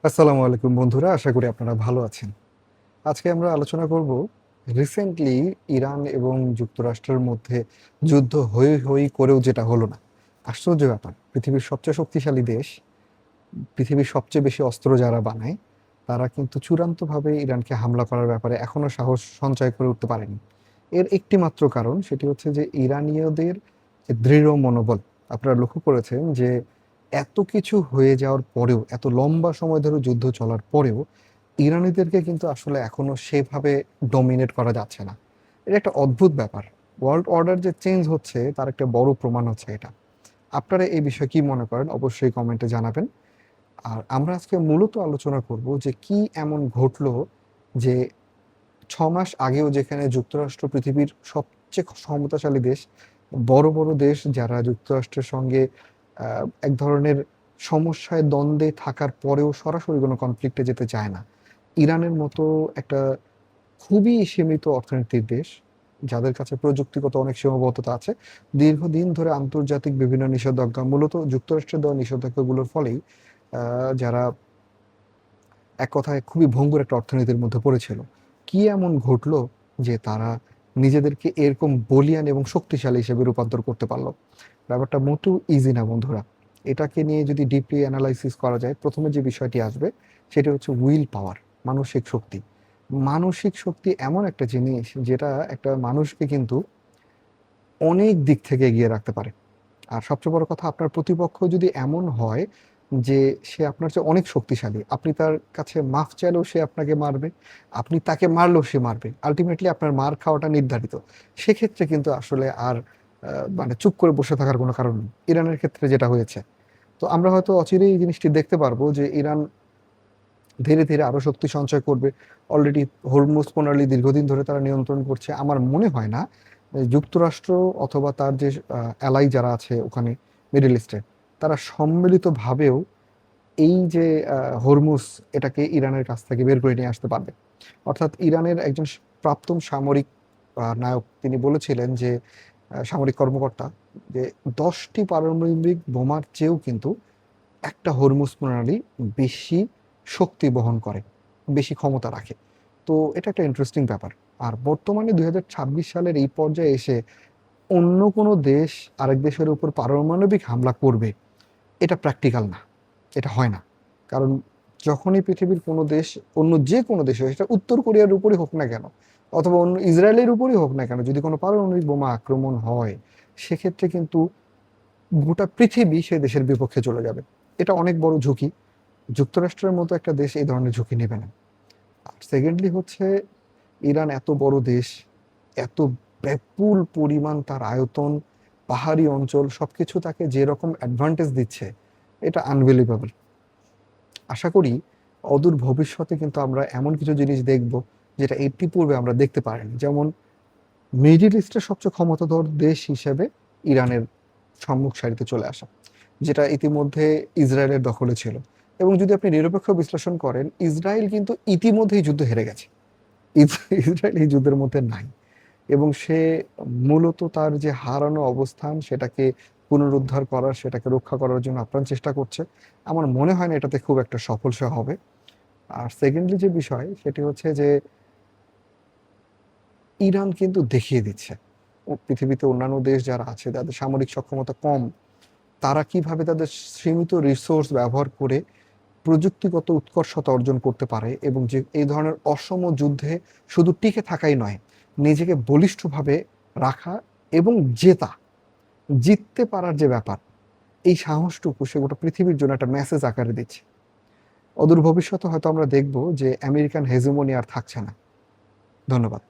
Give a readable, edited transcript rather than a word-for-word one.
আসসালামু আলাইকুম বন্ধুরা, আশা করি আপনারা ভালো আছেন। আজকে আমরা আলোচনা করব রিসেন্টলি ইরান এবং যুক্তরাষ্ট্রের মধ্যে যুদ্ধ হই হই করেও যেটা হলো না। আশ্চর্য ব্যাপার, পৃথিবীর সবচেয়ে শক্তিশালী দেশ, পৃথিবীর সবচেয়ে বেশি অস্ত্র যারা বানায়, তারা কিন্তু চূড়ান্তভাবে ইরানকে হামলা করার ব্যাপারে এখনো সাহস সঞ্চয় করে উঠতে পারেনি। এর একটি মাত্র কারণ, সেটি হচ্ছে যে ইরানীয়দের যে দৃঢ় মনোবল। আপনারা লক্ষ্য করেছেন যে এত কিছু হয়ে যাওয়ার পরেও, এত লম্বা সময় ধরে যুদ্ধ চলার পরেও ইরানিদেরকে কিন্তু আসলে এখনো সেভাবে ডমিনেট করা যাচ্ছে না। এটা একটা অদ্ভুত ব্যাপার। ওয়ার্ল্ড অর্ডার যে চেঞ্জ হচ্ছে তার একটা বড় প্রমাণ হচ্ছে এটা। আপনারা এই বিষয়ে কি মনে করেন অবশ্যই কমেন্টে জানাবেন। আর আমরা আজকে মূলত আলোচনা করব যে কি এমন ঘটলো যে 6 মাস আগেও যেখানে যুক্তরাষ্ট্র পৃথিবীর সবচেয়ে ক্ষমতাশালী দেশ, বড় বড় দেশ যারা যুক্তরাষ্ট্রের সঙ্গে এক ধরনের সমস্যায় দ্বন্দ্বে থাকার পরেও সরাসরি কোনো কনফ্লিক্টে যেতে চায় না। ইরানের মতো একটা খুবই সীমিত অর্থনীতির দেশ, যাদের কাছে প্রযুক্তিগত অনেক সীমাবদ্ধতা আছে। দীর্ঘদিন ধরে আন্তর্জাতিক বিভিন্ন নিষেধাজ্ঞা, মূলত যুক্তরাষ্ট্রের দেওয়া নিষেধাজ্ঞাগুলোর ফলেই যারা এক কথায় খুবই ভঙ্গুর একটা অর্থনীতির মধ্যে পড়েছিল। কি এমন ঘটলো যে তারা নিজেদেরকে এরকম বলিয়ান এবং শক্তিশালী হিসেবে রূপান্তর করতে পারলো? ব্যাপারটা মোটেও ইজি না বন্ধুরা। এটাকে নিয়ে যদি ডিপলি অ্যানালাইসিস করা যায়, প্রথমে যে বিষয়টি আসবে সেটি হচ্ছে উইল পাওয়ার, মানসিক শক্তি। মানসিক শক্তি এমন একটা জিনিস যেটা একটা মানুষকে কিন্তু অনেক দিক থেকে এগিয়ে রাখতে পারে। আর সবচেয়ে বড় কথা, আপনার প্রতিপক্ষ যদি এমন হয় যে সে আপনার চেয়ে অনেক শক্তিশালী, আপনি তার কাছে মাফ চাইলেও সে আপনাকে মারবে, আপনি তাকে মারলেও সে মারবে। আল্টিমেটলি আপনার মার খাওয়াটা নির্ধারিত। সেক্ষেত্রে কিন্তু আসলে আর মানে চুপ করে বসে থাকার কোনো কারণ নেই। ইরানের ক্ষেত্রে যেটা হয়েছে। তো আমরা হয়তো অচিরেই এই জিনিসটি দেখতে পারবো যে ইরান ধীরে, ধীরে আরো শক্তি সঞ্চয় করবে। অলরেডি হরমুজ প্রণালী দীর্ঘদিন ধরে তারা নিয়ন্ত্রণ করছে। আমার মনে হয় না যুক্তরাষ্ট্র অথবা তার যে অ্যালাই যারা আছে ওখানে মিডল ইস্টে, তারা সম্মিলিতভাবেও এই যে হরমুজ, এটাকে ইরানের কাছ থেকে বের করে নিয়ে আসতে পারবে। অর্থাৎ ইরানের একজন প্রাক্তন সামরিক নায়ক তিনি বলেছিলেন যে সামরিক কর্মকর্তা, যে 10টি পারমাণবিক বোমার চেয়েও কিন্তু একটা হরমুজ প্রণালী বেশি শক্তি বহন করে, বেশি ক্ষমতা রাখে। তো এটা একটা ইন্টারেস্টিং ব্যাপার। আর বর্তমানে 2026 সালের এই পর্যায়ে এসে অন্য কোনো দেশ আরেক দেশের উপর পারমাণবিক হামলা করবে, এটা প্র্যাকটিক্যাল না। এটা হয় না। কারণ যখনই পৃথিবীর কোনো দেশ অন্য যে কোনো দেশে, সেটা উত্তর কোরিয়ার উপরই হোক না কেন, অথবা অন্য ইসরায়েলের উপরই হোক না কেন, যদি কোনো পারমাণবিক বোমা আক্রমণ হয়, সেক্ষেত্রে কিন্তু গোটা পৃথিবী সেই দেশের বিপক্ষে চলে যাবে। এটা অনেক বড় ঝুঁকি। যুক্তরাষ্ট্রের মতো একটা দেশ এই ধরনের ঝুঁকি নেবে না। আর সেকেন্ডলি হচ্ছে, ইরান এত বড় দেশ, এত ব্যাপুল পরিমাণ তার আয়তন, পাহাড়ি অঞ্চল, সবকিছু তাকে যেরকম অ্যাডভান্টেজ দিচ্ছে, এটা আনবিলিভেবল। আশা করি অদূর ভবিষ্যতে কিন্তু আমরা এমন কিছু জিনিস দেখব যেটা ইতিপূর্বে আমরা দেখতে পারিনি। যেমন মিডল ইস্টের সবচেয়ে ক্ষমতাধর দেশ হিসেবে ইরানের সম্মুখ সারিতে চলে আসা, যেটা ইতিমধ্যে ইসরায়েলের দখলে ছিল। এবং যদি আপনি নিরপেক্ষ বিশ্লেষণ করেন, ইসরায়েল কিন্তু ইতিমধ্যেই যুদ্ধ হেরে গেছে। ইসরায়েল এই যুদ্ধের মধ্যে নাই। এবং সে মূলত তার যে হারানো অবস্থান সেটাকে পুনরুদ্ধার করার, সেটাকে রক্ষা করার জন্য আপ্রাণ চেষ্টা করছে। আমার মনে হয় না এটাতে খুব একটা সফল সে হবে। আর সেকেন্ডলি যে বিষয় সেটি হচ্ছে যে ইরান কিন্তু দেখিয়ে দিচ্ছে পৃথিবীতে অন্যান্য দেশ যারা আছে তাদের সামরিক সক্ষমতা কম, তারা কিভাবে তাদের সীমিত রিসোর্স ব্যবহার করে প্রযুক্তিগত উৎকর্ষতা অর্জন করতে পারে, এবং যে এই ধরনের অসম যুদ্ধে শুধু টিকে থাকাই নয়, নিজেকে বলিষ্ঠভাবে রাখা এবং জেতা, জিততে পারার যে ব্যাপার, এই সাহসটুকু সে গোটা পৃথিবীর জন্য একটা মেসেজ আকারে দিচ্ছে। অদূর ভবিষ্যতে হয়তো আমরা দেখব যে আমেরিকান হেজেমনি আর থাকছে না। ধন্যবাদ।